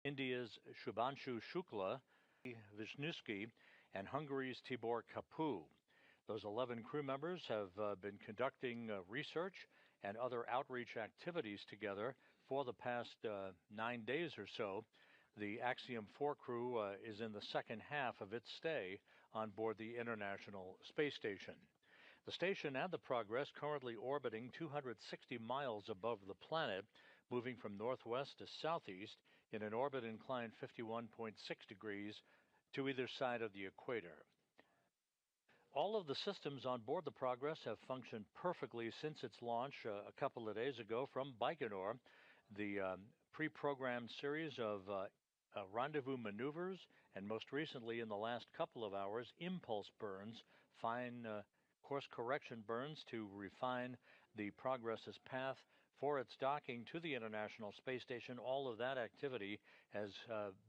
India's Shubhanshu Shukla, Wisniewski, and Hungary's Tibor Kapu. Those 11 crew members have been conducting research and other outreach activities together for the past 9 days or so. The Axiom 4 crew is in the second half of its stay on board the International Space Station. The station and the Progress currently orbiting 260 miles above the planet, moving from northwest to southeast in an orbit inclined 51.6 degrees to either side of the equator. All of the systems on board the Progress have functioned perfectly since its launch a couple of days ago from Baikonur. The pre-programmed series of rendezvous maneuvers, and most recently in the last couple of hours, impulse burns, fine course correction burns to refine the Progress's path for its docking to the International Space Station. All of that activity has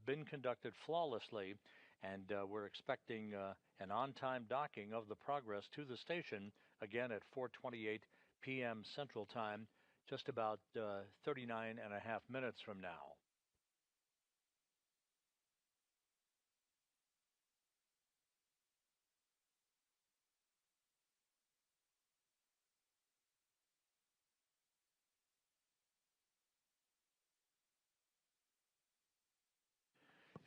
been conducted flawlessly, and we're expecting an on-time docking of the Progress to the station again at 4:28 p.m. Central Time, just about 39 and a half minutes from now.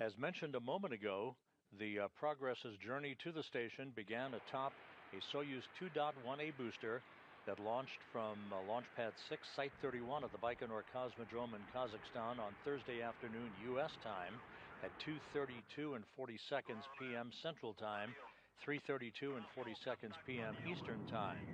As mentioned a moment ago, the Progress's journey to the station began atop a Soyuz 2.1A booster that launched from Launch Pad 6, Site 31 at the Baikonur Cosmodrome in Kazakhstan on Thursday afternoon U.S. time at 2:32 and 40 seconds p.m. Central Time, 3:32 and 40 seconds p.m. Eastern Time.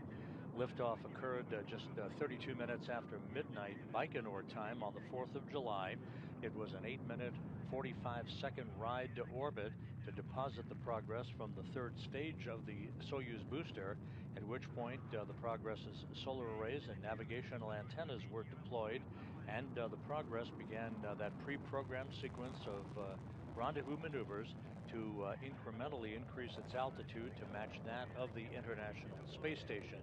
Liftoff occurred just 32 minutes after midnight Baikonur time on the 4th of July. It was an 8-minute, 45-second ride to orbit to deposit the Progress from the third stage of the Soyuz booster, at which point the Progress's solar arrays and navigational antennas were deployed, and the Progress began that pre-programmed sequence of rendezvous maneuvers to incrementally increase its altitude to match that of the International Space Station.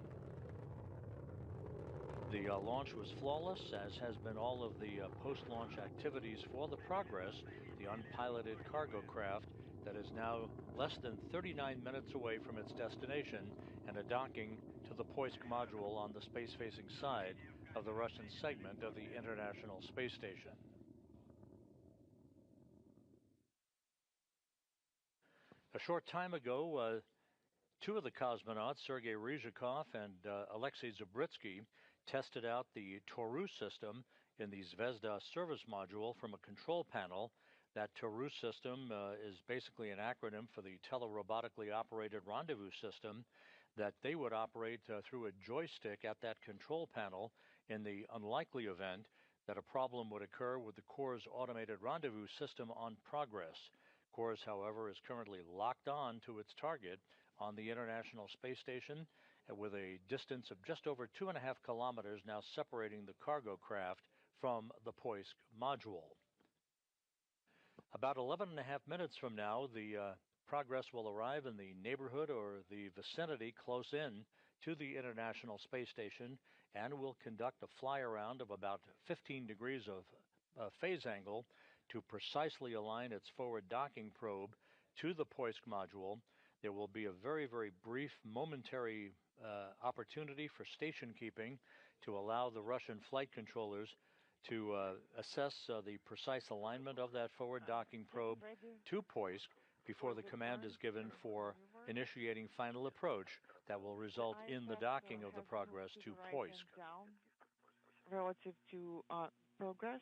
The launch was flawless, as has been all of the post-launch activities for the Progress, the unpiloted cargo craft that is now less than 39 minutes away from its destination and a docking to the Poisk module on the space-facing side of the Russian segment of the International Space Station. A short time ago, two of the cosmonauts, Sergei Ryzhikov and Alexei Zabritsky, tested out the Toru system in the Zvezda service module from a control panel. That Toru system is basically an acronym for the telerobotically operated rendezvous system that they would operate through a joystick at that control panel in the unlikely event that a problem would occur with the Corps' automated rendezvous system on Progress. Corps, however, is currently locked on to its target on the International Space Station, with a distance of just over 2.5 kilometers now separating the cargo craft from the Poisk module. About 11.5 minutes from now, the Progress will arrive in the neighborhood or the vicinity close in to the International Space Station and will conduct a fly around of about 15 degrees of phase angle to precisely align its forward docking probe to the Poisk module. There will be a very, very brief momentary opportunity for station keeping to allow the Russian flight controllers to assess the precise alignment of that forward docking probe to Poisk before the command is given for initiating final approach that will result in the docking of the Progress to Poisk. Relative to Progress,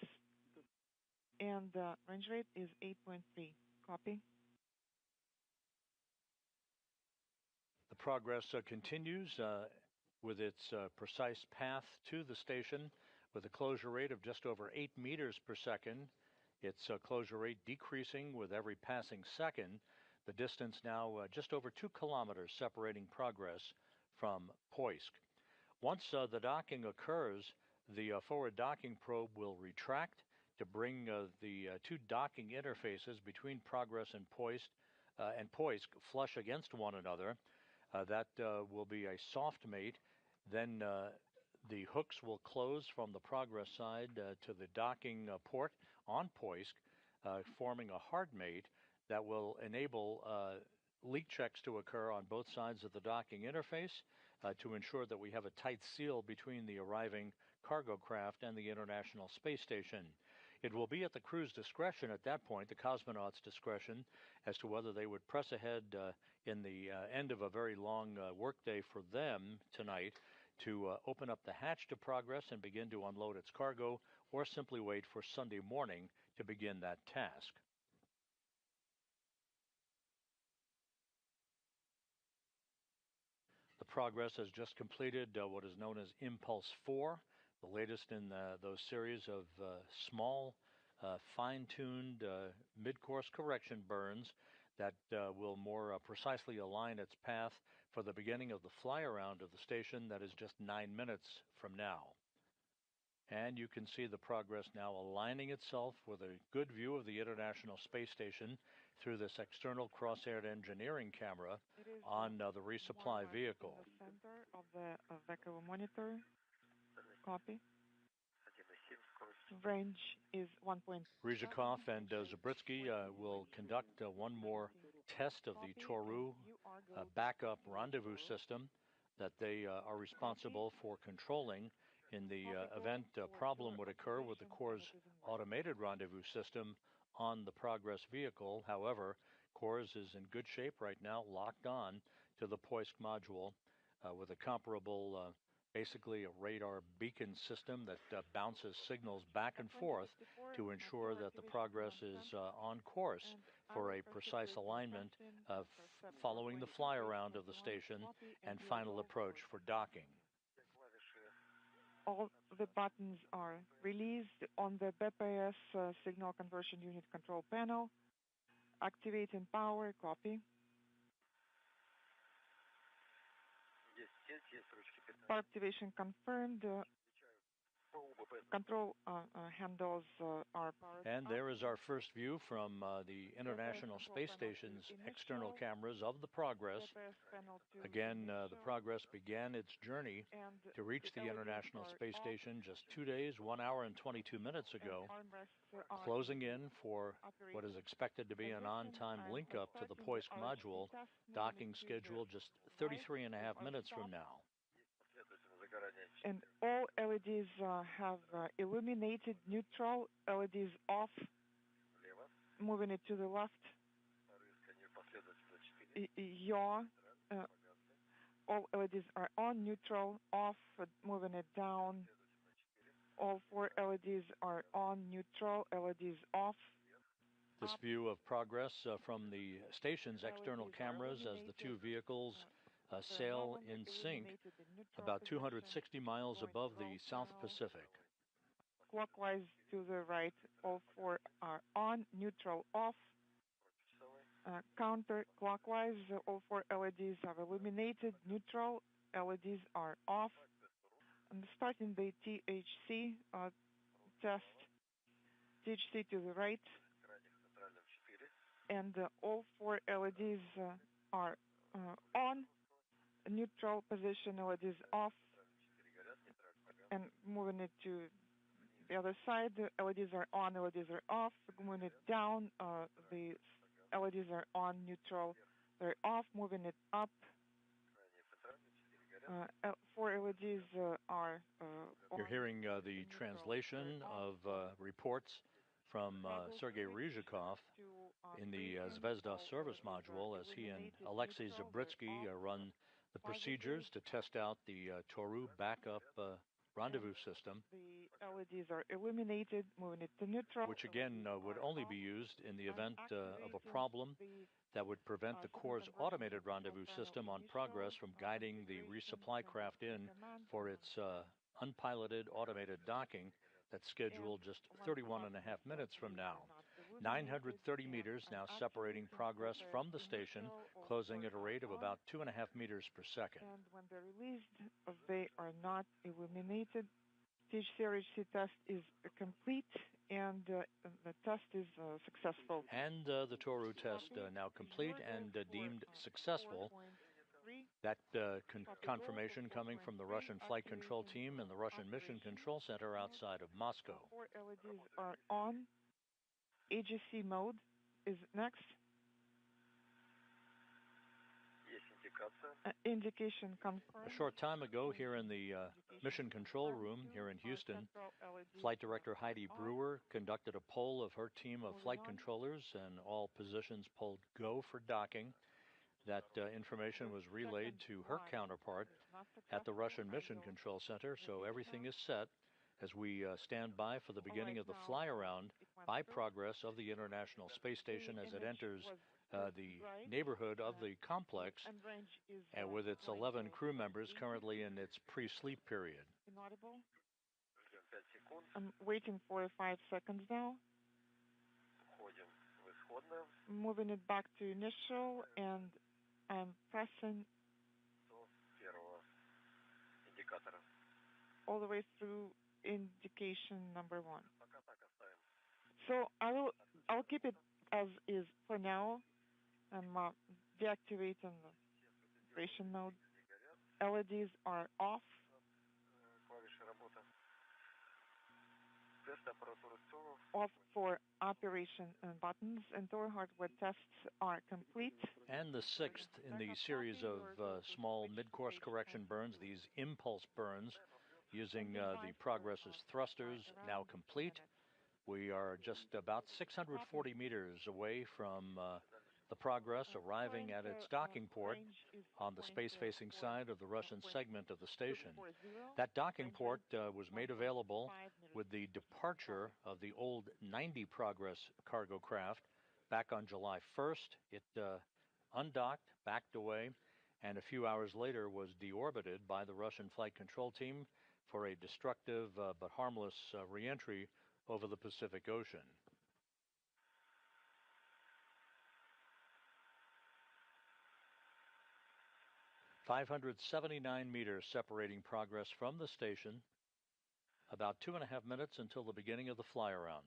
and the range rate is 8.3. Copy. The Progress continues with its precise path to the station with a closure rate of just over 8 meters per second. Its closure rate decreasing with every passing second. The distance now just over 2 kilometers separating Progress from Poisk. Once the docking occurs, the forward docking probe will retract to bring the two docking interfaces between Progress and Poisk flush against one another. That will be a soft mate. Then the hooks will close from the Progress side to the docking port on Poisk. forming a hard mate that will enable leak checks to occur on both sides of the docking interface to ensure that we have a tight seal between the arriving cargo craft and the International Space Station. It will be at the crew's discretion at that point, the cosmonauts' discretion, as to whether they would press ahead in the end of a very long workday for them tonight to open up the hatch to Progress and begin to unload its cargo, or simply wait for Sunday morning to begin that task. The Progress has just completed what is known as Impulse 4, the latest in those series of small, fine-tuned mid-course correction burns that will more precisely align its path for the beginning of the fly-around of the station that is just 9 minutes from now. And you can see the Progress now aligning itself with a good view of the International Space Station through this external cross-aired engineering camera on the resupply vehicle. In the center of the vehicle monitor. Copy. Range is 1.7. Ryzhikov and Zabritsky will conduct one more test of the Toru backup rendezvous system that they are responsible for controlling in the event a problem would occur with the Corps' automated rendezvous system on the Progress vehicle. However, Corps is in good shape right now, locked on to the Poisk module with a comparable basically a radar beacon system that bounces signals back and forth to ensure that the Progress is on course for a precise alignment following the fly around of the station and final approach for docking. All the buttons are released on the BPS signal conversion unit control panel. Activating power, copy. Power activation confirmed. Control handles are powered. And there is our first view from the International Space Station's external cameras of the Progress. Again, the Progress began its journey to reach the International Space Station just 2 days, 1 hour and 22 minutes ago, closing in for what is expected to be an on-time link-up to the Poisk module, docking schedule just 33 and a half minutes from now. And all LEDs have illuminated neutral, LEDs off, moving it to the left. Yaw. All LEDs are on, neutral, off, moving it down. All 4 LEDs are on, neutral, LEDs off. This view of Progress from the station's external cameras as the two vehicles sail in sync about 260 miles above the South Pacific. Clockwise to the right, all 4 are on, neutral, off. Counterclockwise, all 4 LEDs have illuminated, neutral, LEDs are off. And starting the THC test, THC to the right, and all 4 LEDs are on, neutral position, LEDs off, and moving it to the other side, the LEDs are on, LEDs are off, moving it down, the LEDs are on, neutral, they're off, moving it up. 4 LEDs are on. You're hearing the translation of reports from Sergei Ryzhikov in the Zvezda service module as he and Alexei Zabritsky run the procedures to test out the Toru backup rendezvous system. The LEDs are illuminated, moving it to neutral. Which again would only be used in the event of a problem that would prevent the Corps' automated rendezvous system on Progress from guiding the resupply craft in for its unpiloted automated docking that's scheduled just 31 and a half minutes from now. 930 meters now separating Progress from the station, closing at a rate of about 2.5 meters per second. And when they're released, they are not illuminated. THC test is complete, and the test is successful. And the Toru test now complete and deemed successful. That confirmation coming from the Russian Flight Control Team and the Russian Mission Control Center outside of Moscow. 4 LEDs are on, AGC mode is next. Indication confirmed. A short time ago, here in the mission control room here in Houston, Flight Director Heidi Brewer conducted a poll of her team of flight controllers, and all positions polled go for docking. That information was relayed to her counterpart at the Russian Mission Control Center, so everything is set as we stand by for the beginning of the fly-around by Progress of the International Space Station as it enters the neighborhood of the complex, and with its 11 crew members currently in its pre-sleep period. Inaudible? I'm waiting for 5 seconds now. Moving it back to initial, and I'm pressing all the way through indication number 1. So I'll keep it as is for now. I'm deactivating the operation mode. LEDs are off. Off for operation buttons, and Toru hardware tests are complete. And the sixth in the series of small mid-course correction burns, these impulse burns using the Progress's thrusters, now complete. We are just about 640 meters away from the Progress arriving at its docking port on the space-facing side of the Russian segment of the station. That docking port was made available with the departure of the old 90 Progress cargo craft back on July 1st. It undocked, backed away, and a few hours later was deorbited by the Russian flight control team for a destructive but harmless reentry over the Pacific Ocean. "579 meters separating Progress from the station, about 2.5 minutes until the beginning of the fly-around.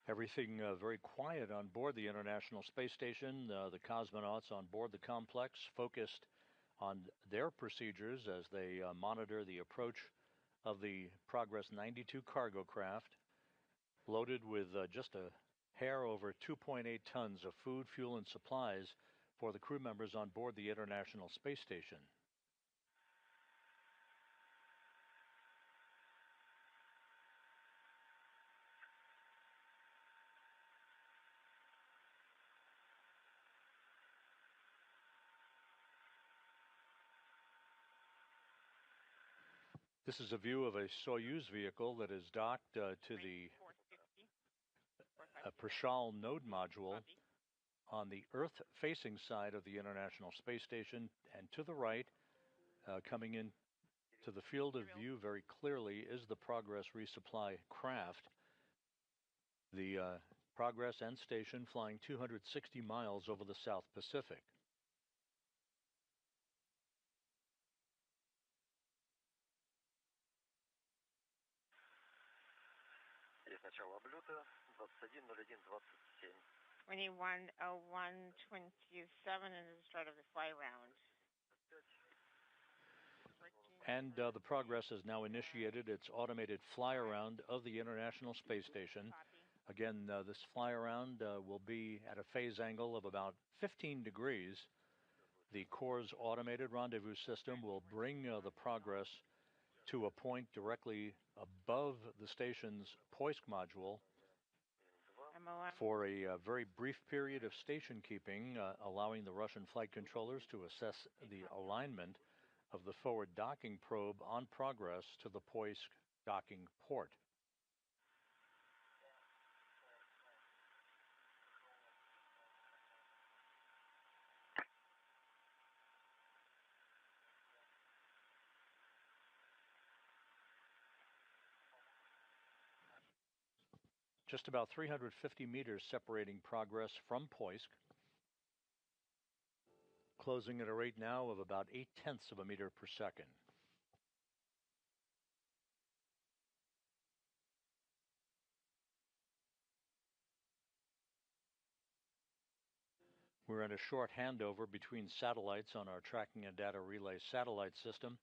Everything very quiet on board the International Space Station. The cosmonauts on board the complex focused on their procedures as they monitor the approach of the Progress 92 cargo craft, loaded with just a hair over 2.8 tons of food, fuel, and supplies for the crew members on board the International Space Station. This is a view of a Soyuz vehicle that is docked to the Prishal node module on the Earth-facing side of the International Space Station, and to the right, coming in to the field of view very clearly, is the Progress resupply craft. The Progress and station flying 260 miles over the South Pacific. Начало облета 21:01:27. 21:01:27 and the start of the fly round. And the Progress has now initiated its automated fly-around of the International Space Station. Again, this fly-around will be at a phase angle of about 15 degrees. The Corps' automated rendezvous system will bring the Progress to a point directly above the station's Poisk module for a very brief period of station keeping, allowing the Russian flight controllers to assess the alignment of the forward docking probe on Progress to the Poisk docking port. just about 350 meters separating Progress from Poisk, closing at a rate now of about 0.8 of a meter per second. We're in a short handover between satellites on our tracking and data relay satellite system.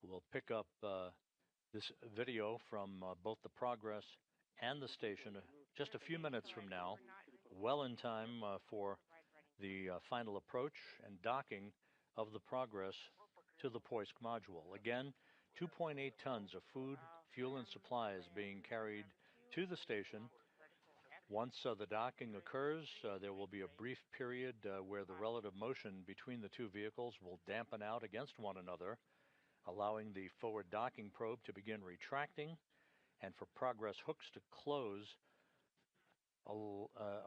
We'll pick up this video from both the Progress and the station just a few minutes from now, well in time for the final approach and docking of the Progress to the Poisk module. Again, 2.8 tons of food, fuel, and supplies being carried to the station. Once the docking occurs, there will be a brief period where the relative motion between the two vehicles will dampen out against one another, allowing the forward docking probe to begin retracting and for Progress hooks to close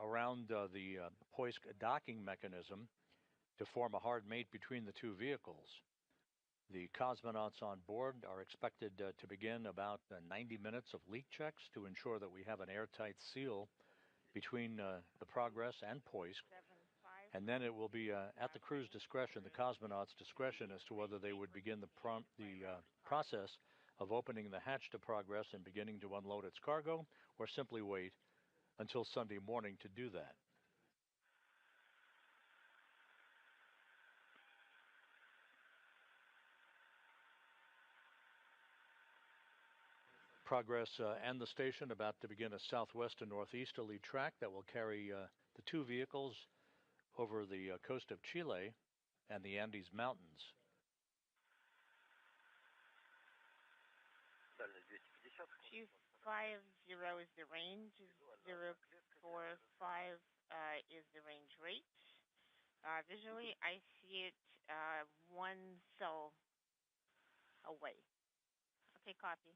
around the Poisk docking mechanism to form a hard mate between the two vehicles. The cosmonauts on board are expected to begin about 90 minutes of leak checks to ensure that we have an airtight seal between the Progress and Poisk, and then it will be at the crew's discretion, the cosmonauts' discretion, as to whether they would begin the process of opening the hatch to Progress and beginning to unload its cargo, or simply wait until Sunday morning to do that. Progress and the station about to begin a southwest to northeasterly track that will carry the two vehicles over the coast of Chile and the Andes Mountains. 250 is the range, 045 is the range rate. Visually, I see it 1 cell away. Okay, copy.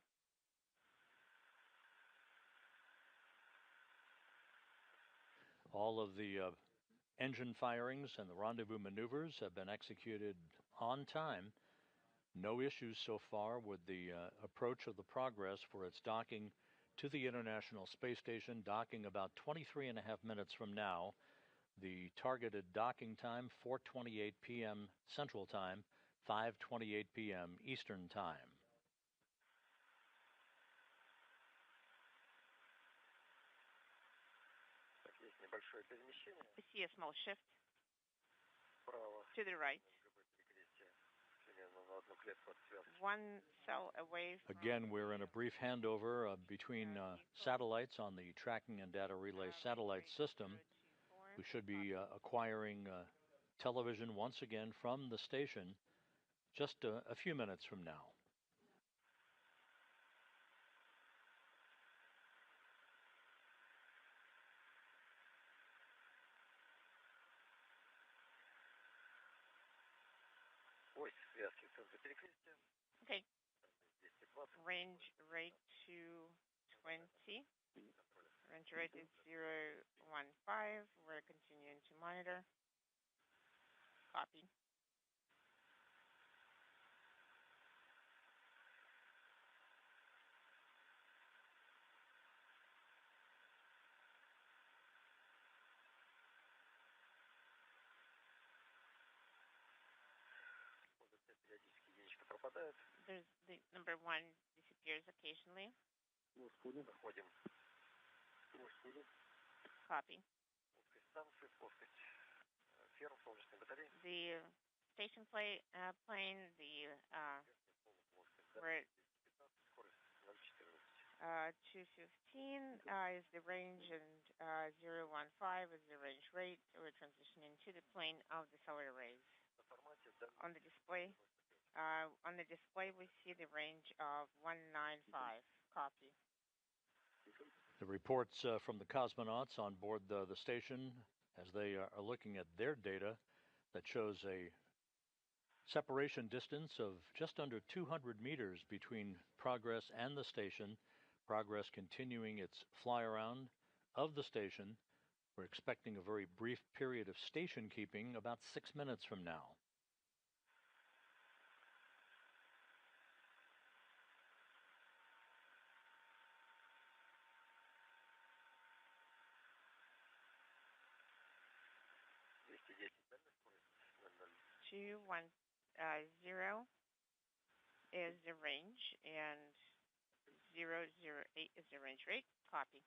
All of the engine firings and the rendezvous maneuvers have been executed on time. No issues so far with the approach of the Progress for its docking to the International Space Station, docking about 23 and a half minutes from now. The targeted docking time, 4:28 p.m. Central Time, 5:28 p.m. Eastern Time. I see a small shift to the right. 1 cell away from... Again, we're in a brief handover between satellites on the tracking and data relay satellite system. We should be acquiring television once again from the station just a few minutes from now. Okay. Range rate 220. Range rate is 015. We're continuing to monitor. Copy. There's the number 1 disappears occasionally. Copy. The station plane, we're at 215 is the range, and 015 is the range rate. We're transitioning to the plane of the solar arrays. On the display, we see the range of 195. Copy. The reports from the cosmonauts on board the station as they are looking at their data that shows a separation distance of just under 200 meters between Progress and the station. Progress continuing its fly around of the station. We're expecting a very brief period of station keeping about 6 minutes from now. 210 is the range, and 008 is the range rate. Copy.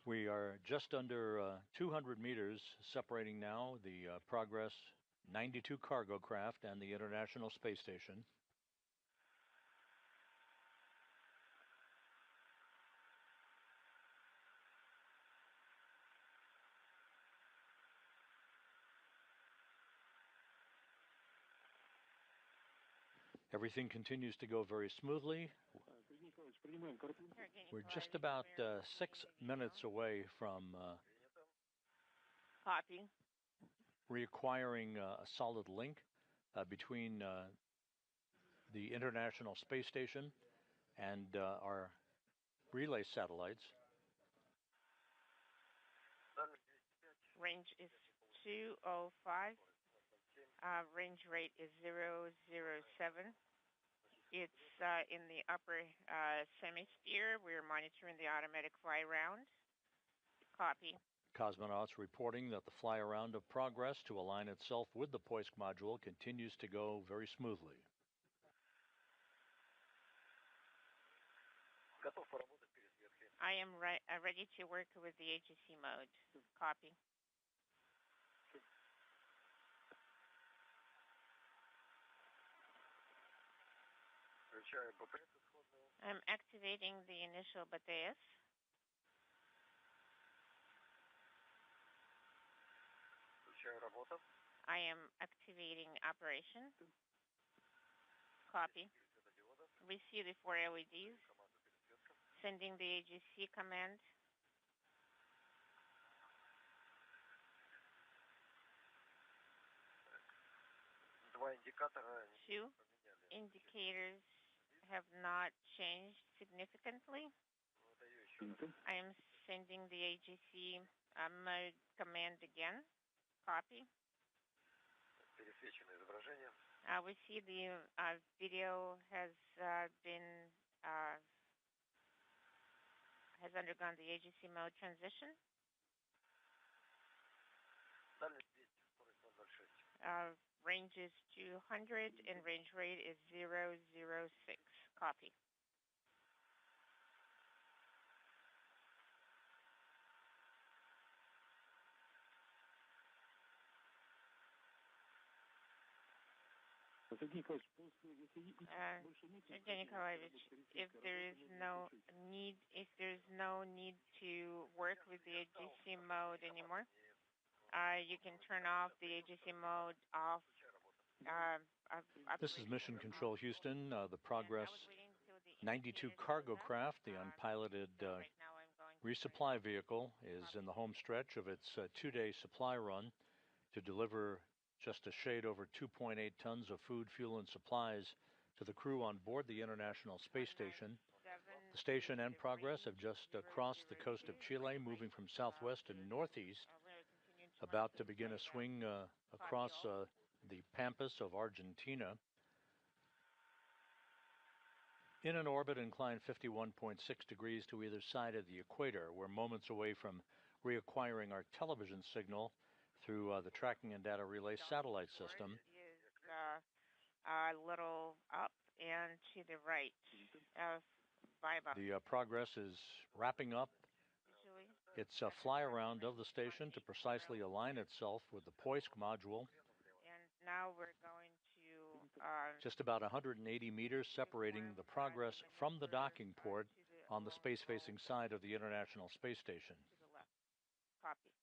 We are just under 200 meters separating now the Progress 92 cargo craft and the International Space Station. Everything continues to go very smoothly. We're just about 6 minutes away from Copy. reacquiring a solid link between the International Space Station and our relay satellites. Range is 205. Range rate is 007. It's in the upper hemisphere. We're monitoring the automatic fly around. Copy. Cosmonauts reporting that the fly around of Progress to align itself with the Poisk module continues to go very smoothly. I am ready to work with the AGC mode. Copy. I'm activating the initial BTS. I am activating operation. Copy. We see the 4 LEDs. Sending the AGC command. Two indicators have not changed significantly. I am sending the AGC mode command again. Copy. We see the video has undergone the AGC mode transition. Range is 200 and range rate is 006. Copy. If there's no need to work with the AGC mode anymore, you can turn off the AGC mode off. This is Mission Control Houston. The Progress 92 cargo craft, the unpiloted resupply vehicle, is in the home stretch of its 2-day supply run to deliver just a shade over 2.8 tons of food, fuel, and supplies to the crew on board the International Space Station. The station and Progress have just crossed the coast of Chile, moving from southwest to northeast, about to begin a swing across the pampas of Argentina. In an orbit inclined 51.6 degrees to either side of the equator, we're moments away from reacquiring our television signal through the tracking and data relay satellite system. A little up and to the right. The Progress is wrapping up its fly around of the station to precisely align itself with the Poisk module. And now we're going to just about 180 meters separating the Progress from the docking port on the space-facing side of the International Space Station. To the left. Copy.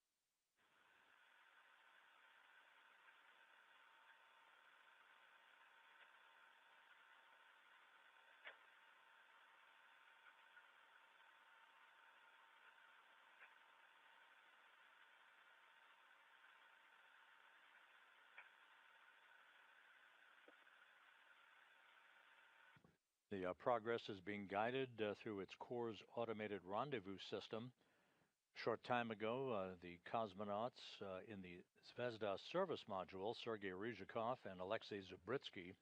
The Progress is being guided through its core's automated rendezvous system. A short time ago, the cosmonauts in the Zvezda service module, Sergei Ryzhikov and Alexei Zubritsky,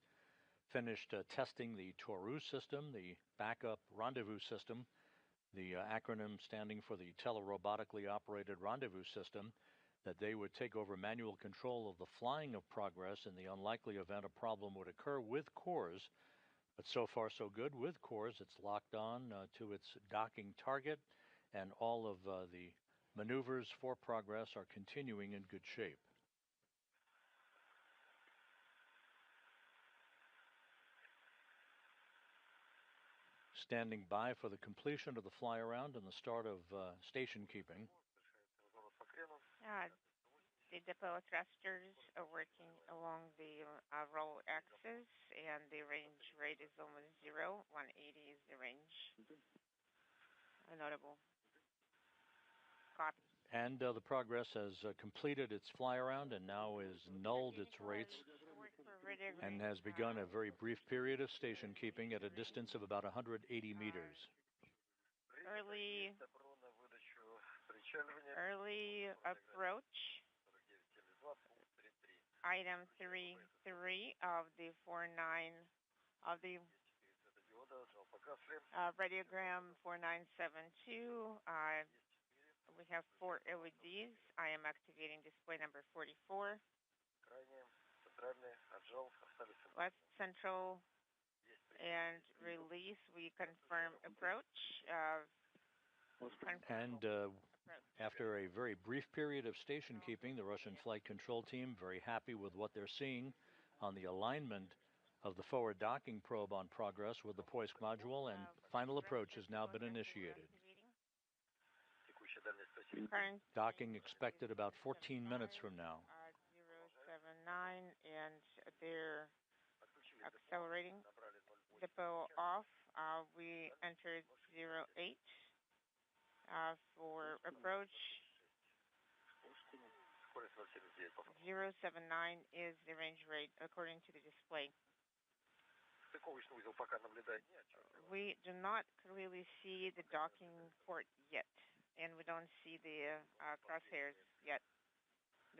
finished testing the Toru system, the backup Rendezvous system, the acronym standing for the telerobotically operated Rendezvous system, that they would take over manual control of the flying of Progress in the unlikely event a problem would occur with cores. But so far so good. With cores, it's locked on to its docking target, and all of the maneuvers for Progress are continuing in good shape. Standing by for the completion of the fly around and the start of station keeping. The depot thrusters are working along the roll axis, and the range rate is almost 0. 180 is the range. Notable. Copy. And the Progress has completed its fly around and now is nulled its rates and has begun a very brief period of station keeping at a distance of about 180 meters. Early approach. Item 3.3 of the 4.9 of the radiogram 4972. We have 4 LEDs. I am activating display number 44. Left central and release. We confirm approach. After a very brief period of station keeping, the Russian flight control team very happy with what they're seeing on the alignment of the forward docking probe on Progress with the Poisk module, and final approach has now been initiated. Docking expected about 14 minutes from now. 079, and they're accelerating. Depot off. We entered 08 for approach. 079 is the range rate according to the display. We do not clearly see the docking port yet, and we don't see the crosshairs yet.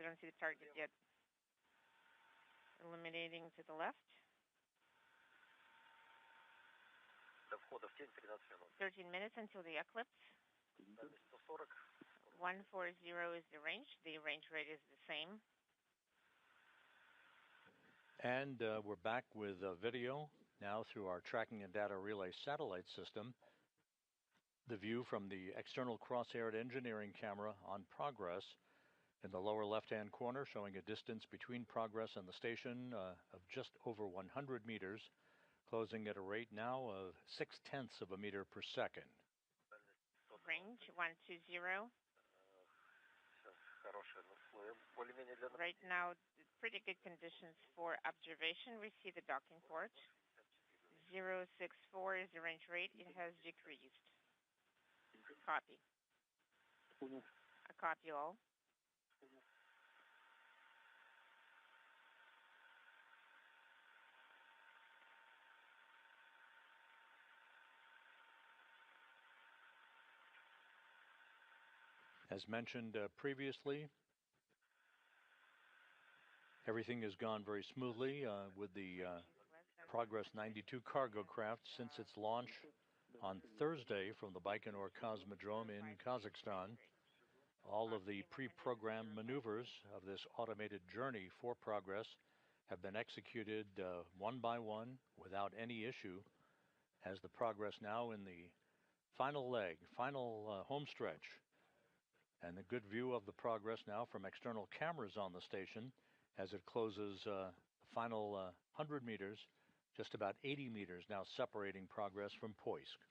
We don't see the target yet. Eliminating to the left. 13 minutes until the eclipse. 140 is the range. The range rate is the same. And we're back with video now through our tracking and data relay satellite system. The view from the external cross-haired engineering camera on Progress in the lower left-hand corner, showing a distance between Progress and the station of just over 100 meters, closing at a rate now of 0.6 of a meter per second. Range 120. Right now, pretty good conditions for observation. We see the docking port. 064 is the range rate. It has decreased. Copy. A copy all. As mentioned previously, everything has gone very smoothly with the Progress 92 cargo craft since its launch on Thursday from the Baikonur Cosmodrome in Kazakhstan. All of the pre-programmed maneuvers of this automated journey for Progress have been executed one by one without any issue, as the Progress now in the final leg, final home stretch. And the good view of the Progress now from external cameras on the station as it closes the final 100 meters, just about 80 meters now separating Progress from Poisk.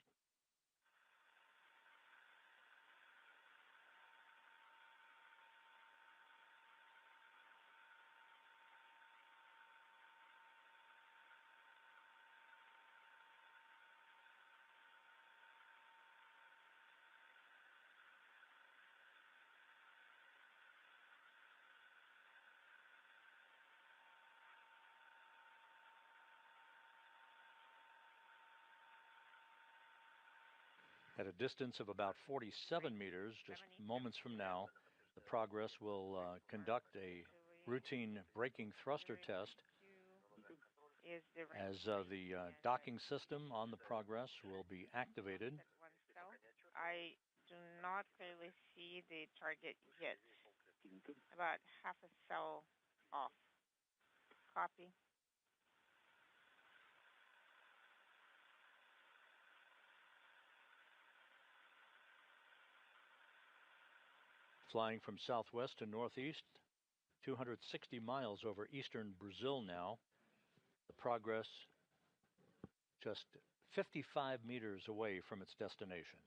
At a distance of about 47 meters, just moments from now, the Progress will conduct a routine braking thruster test is the range. As the docking system on the Progress will be activated. At 1 cell. I do not clearly see the target yet. About half a cell off. Copy. Flying from southwest to northeast, 260 miles over eastern Brazil now. The Progress just 55 meters away from its destination.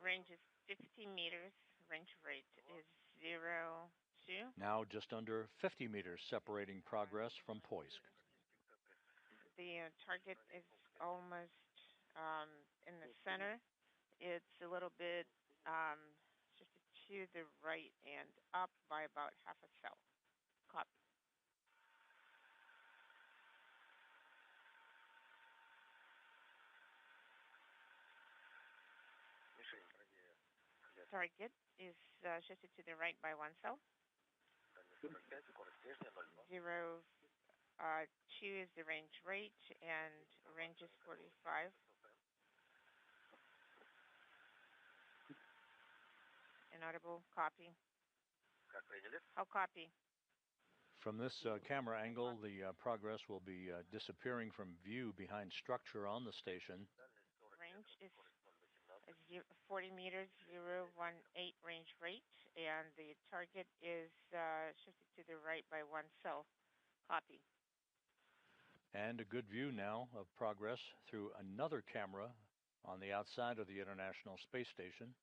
Range is 50 meters. Range rate is 0.2. Now just under 50 meters separating Progress from Poisk. The target is almost in the center. It's a little bit shifted to the right and up by about half a cell. Copy. Target is shifted to the right by 1 cell. 0.2 is the range rate, and range is 45. Inaudible. Copy. How copy? From this camera angle, the Progress will be disappearing from view behind structure on the station. Range is 40 meters, 0.18 range rate, and the target is shifted to the right by 1 cell. Copy. And a good view now of Progress through another camera on the outside of the International Space Station.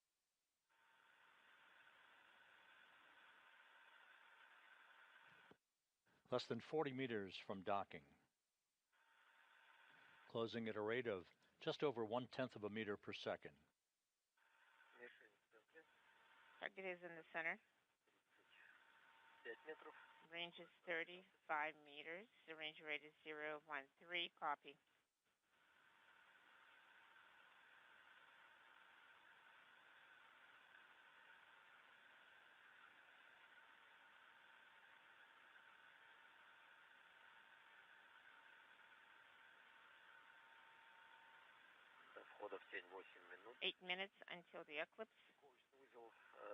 Less than 40 meters from docking. Closing at a rate of just over 1/10 of a meter per second. Target is in the center. Range is 35 meters. The range rate is 0.13. Copy. Входа в тень 8 минут. 8 minutes until the eclipse.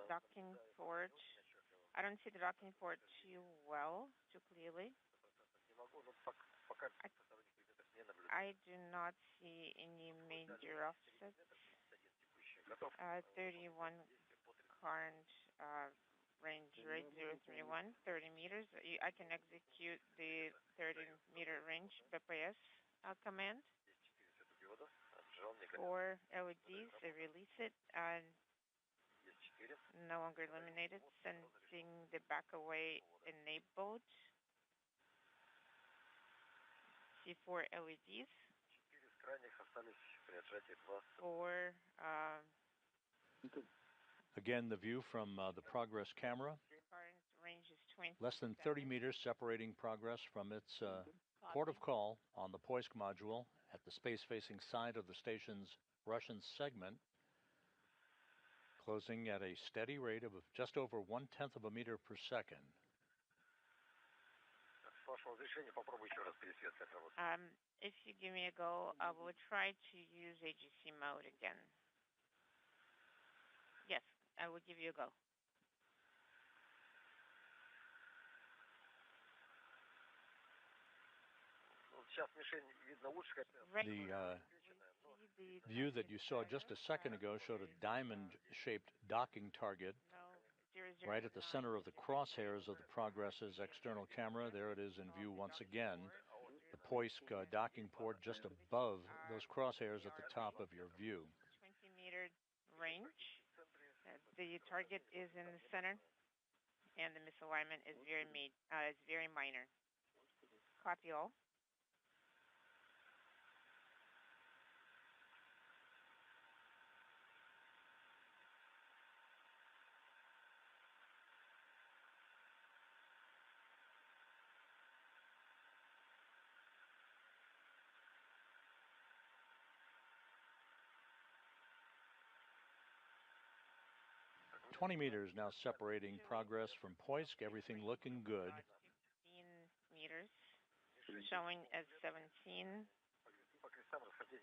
Docking port. I don't see the docking port too clearly. I do not see any major offsets. 31 current range rate 031, 30 meters. I can execute the 30-meter range BPS command. 4 LEDs, I release it, and no longer illuminated. Sending the back away enabled. C4 LEDs. 4. Again, the view from the Progress camera. Current range is 20. Less than 30 meters separating Progress from its port of call on the Poisk module at the space-facing side of the station's Russian segment, closing at a steady rate of just over 1/10 of a meter per second. If you give me a go, I will try to use AGC mode again. Yes, I will give you a go. The view that you saw just a second ago showed a diamond-shaped docking target right at the center of the crosshairs of the Progress's external camera. There it is in view once again. The Poisk docking port just above those crosshairs at the top of your view. 20-meter range. The target is in the center, and the misalignment is very minor. Copy all. 20 meters now separating Progress from Poisk. Everything looking good. 15 meters, showing as 17.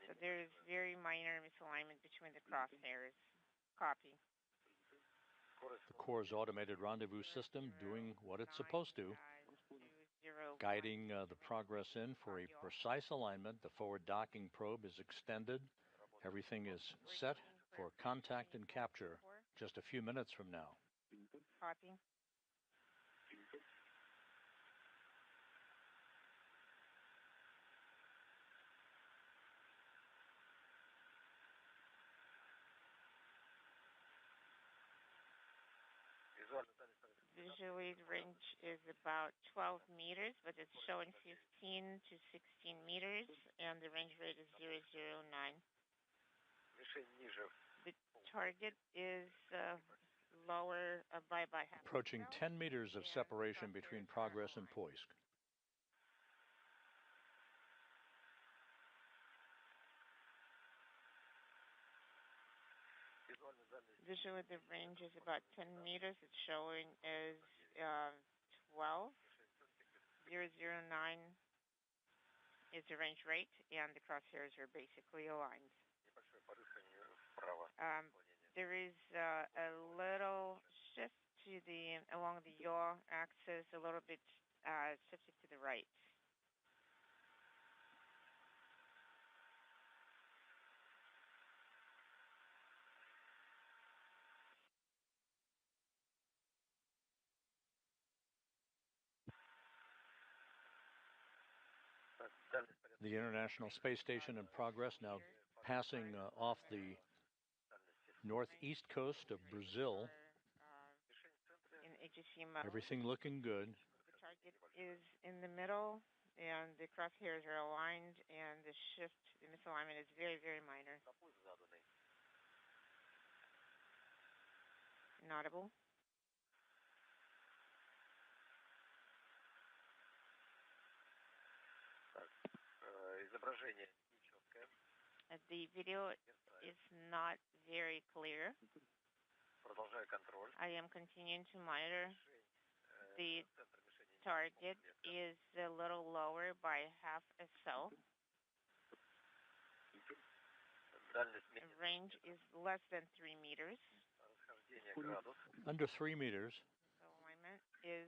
So there's very minor misalignment between the crosshairs. Copy. The Corps' automated rendezvous system doing what it's supposed to, guiding the Progress in for a precise alignment. The forward docking probe is extended. Everything is set for contact and capture just a few minutes from now. Copy. Visually, the range is about 12 meters, but it's showing 15 to 16 meters, and the range rate is 009. The target is lower by half. Approaching 10 meters of separation between Progress and Poisk. Visually, the range is about 10 meters. It's showing as 12. 009 is the range rate, and the crosshairs are basically aligned. There is a little shift to along the yaw axis, a little bit shifted to the right. The International Space Station in Progress now passing off the northeast coast of Brazil. In HSC mode. Everything looking good. The target is in the middle, and the crosshairs are aligned, and the shift, the misalignment is very, very minor. Inaudible. The video is not very clear. I am continuing to monitor. The target is a little lower by half a cell. The range is less than 3 meters. Under 3 meters. The alignment is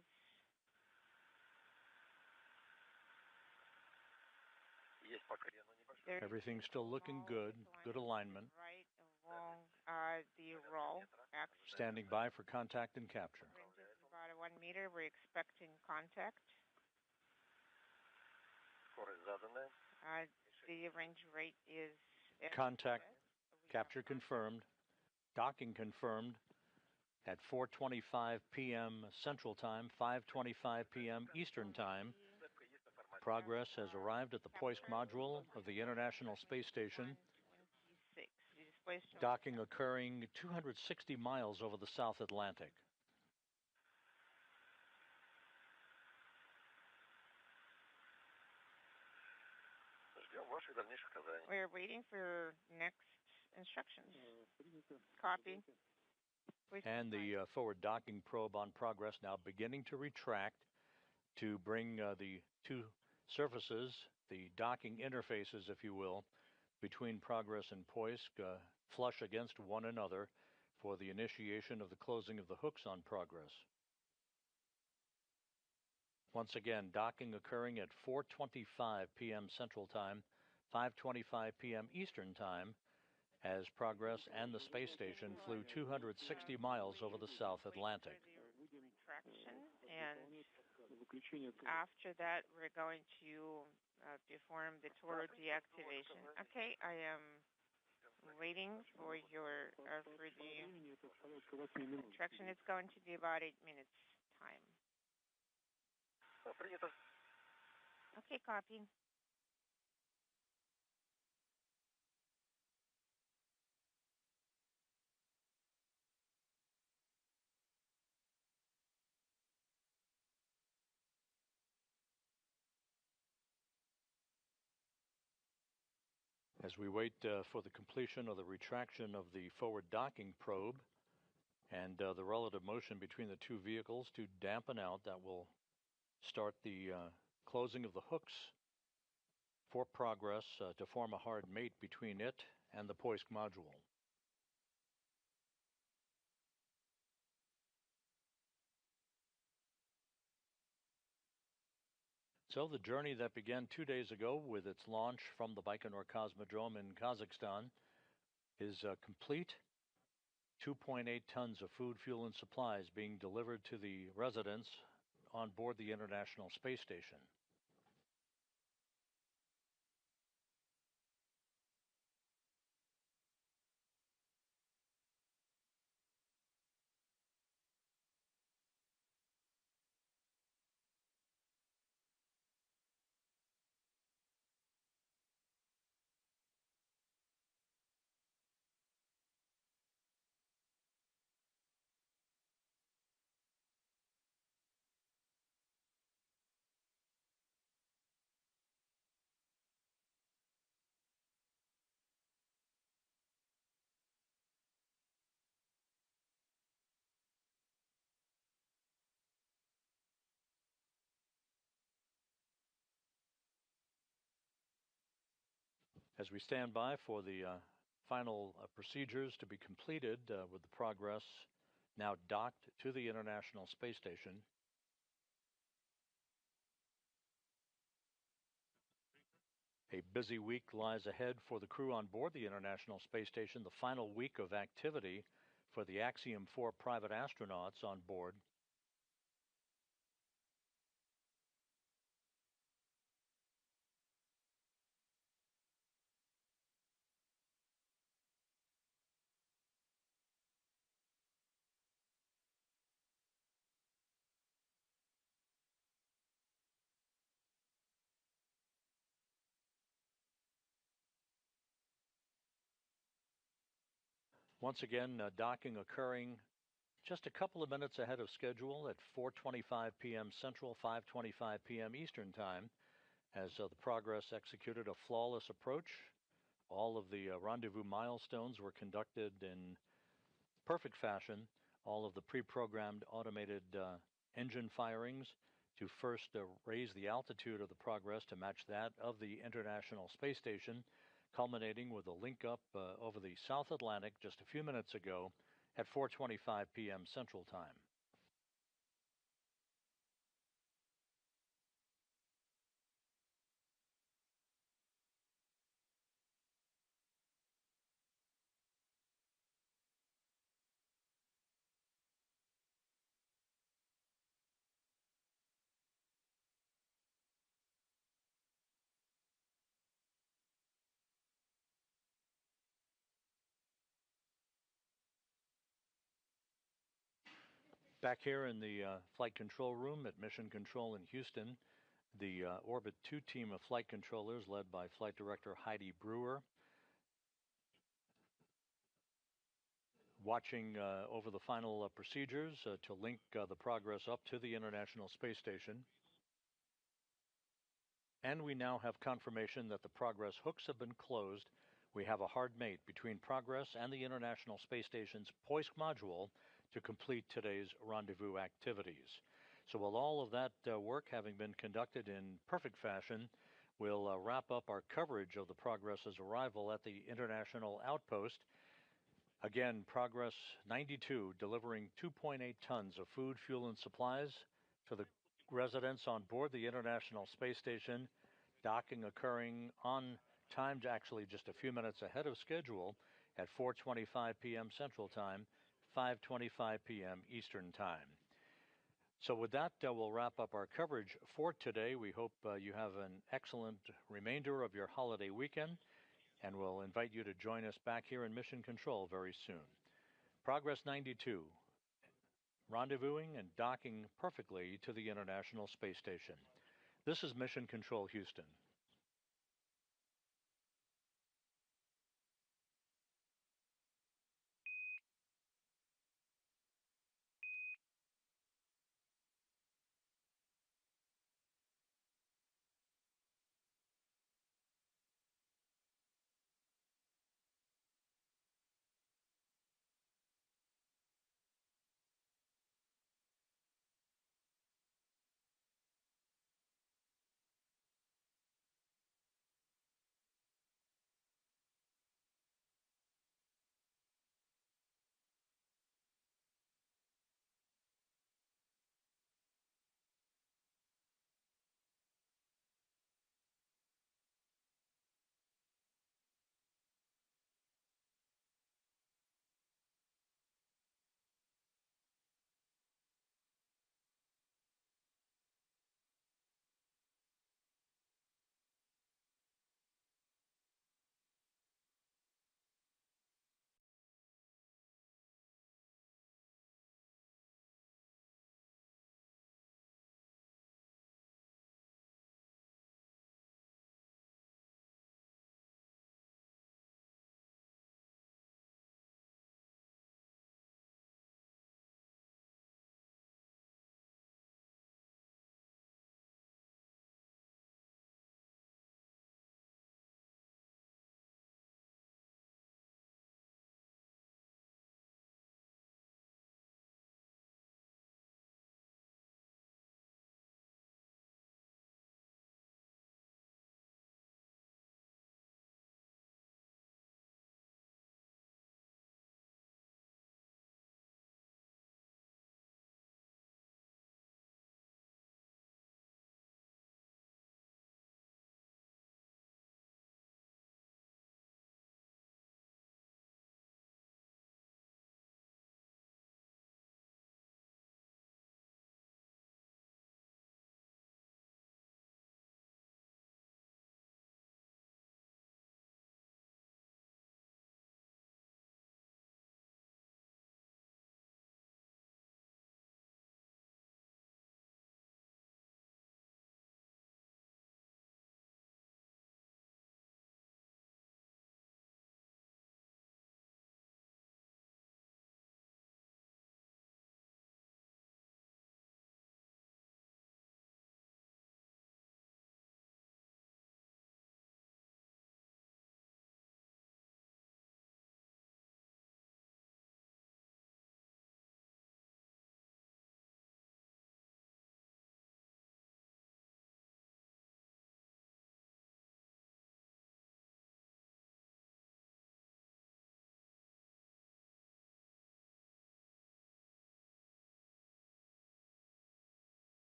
everything's still looking good. Good alignment. Right along the roll axis. Standing by for contact and capture. Range is about 1 meter. We're expecting contact. The range rate is contact. Capture confirmed. Docking confirmed at 4:25 p.m. Central Time, 5:25 p.m. Eastern Time. Progress has arrived at the Poisk module of the International Space Station. Docking occurring 260 miles over the South Atlantic. We're waiting for next instructions. Copy. And the forward docking probe on Progress now beginning to retract to bring the two surfaces, the docking interfaces, if you will, between Progress and Poisk flush against one another for the initiation of the closing of the hooks on Progress. Once again, docking occurring at 4:25 p.m. Central Time, 5:25 p.m. Eastern Time, as Progress and the space station flew 260 miles over the South Atlantic. And after that, we're going to perform the Toru deactivation. Okay, I am waiting for your for the instruction. It's going to be about 8 minutes time. Okay, copy. As we wait for the completion of the retraction of the forward docking probe and the relative motion between the two vehicles to dampen out. That will start the closing of the hooks for Progress to form a hard mate between it and the Poisk module. So the journey that began 2 days ago with its launch from the Baikonur Cosmodrome in Kazakhstan is complete. 2.8 tons of food, fuel, and supplies being delivered to the residents on board the International Space Station. As we stand by for the final procedures to be completed with the Progress now docked to the International Space Station, a busy week lies ahead for the crew on board the International Space Station, the final week of activity for the Axiom 4 private astronauts on board. Once again, docking occurring just a couple of minutes ahead of schedule at 4:25 p.m. Central, 5:25 p.m. Eastern Time, as the Progress executed a flawless approach. All of the rendezvous milestones were conducted in perfect fashion. All of the pre-programmed automated engine firings to first raise the altitude of the Progress to match that of the International Space Station, culminating with a link up over the South Atlantic just a few minutes ago at 4:25 p.m. Central Time. Back here in the flight control room at Mission Control in Houston, the Orbit 2 team of flight controllers led by Flight Director Heidi Brewer, watching over the final procedures to link the Progress up to the International Space Station. And we now have confirmation that the Progress hooks have been closed. We have a hard mate between Progress and the International Space Station's Poisk module to complete today's rendezvous activities. So with all of that work having been conducted in perfect fashion, we'll wrap up our coverage of the Progress's arrival at the International Outpost. Again, Progress 92 delivering 2.8 tons of food, fuel, and supplies to the residents on board the International Space Station, docking occurring on time, actually just a few minutes ahead of schedule at 4:25 p.m. Central Time, 5:25 p.m. Eastern Time. So with that, we'll wrap up our coverage for today. We hope you have an excellent remainder of your holiday weekend, and we'll invite you to join us back here in Mission Control very soon. Progress 92, rendezvousing and docking perfectly to the International Space Station. This is Mission Control Houston.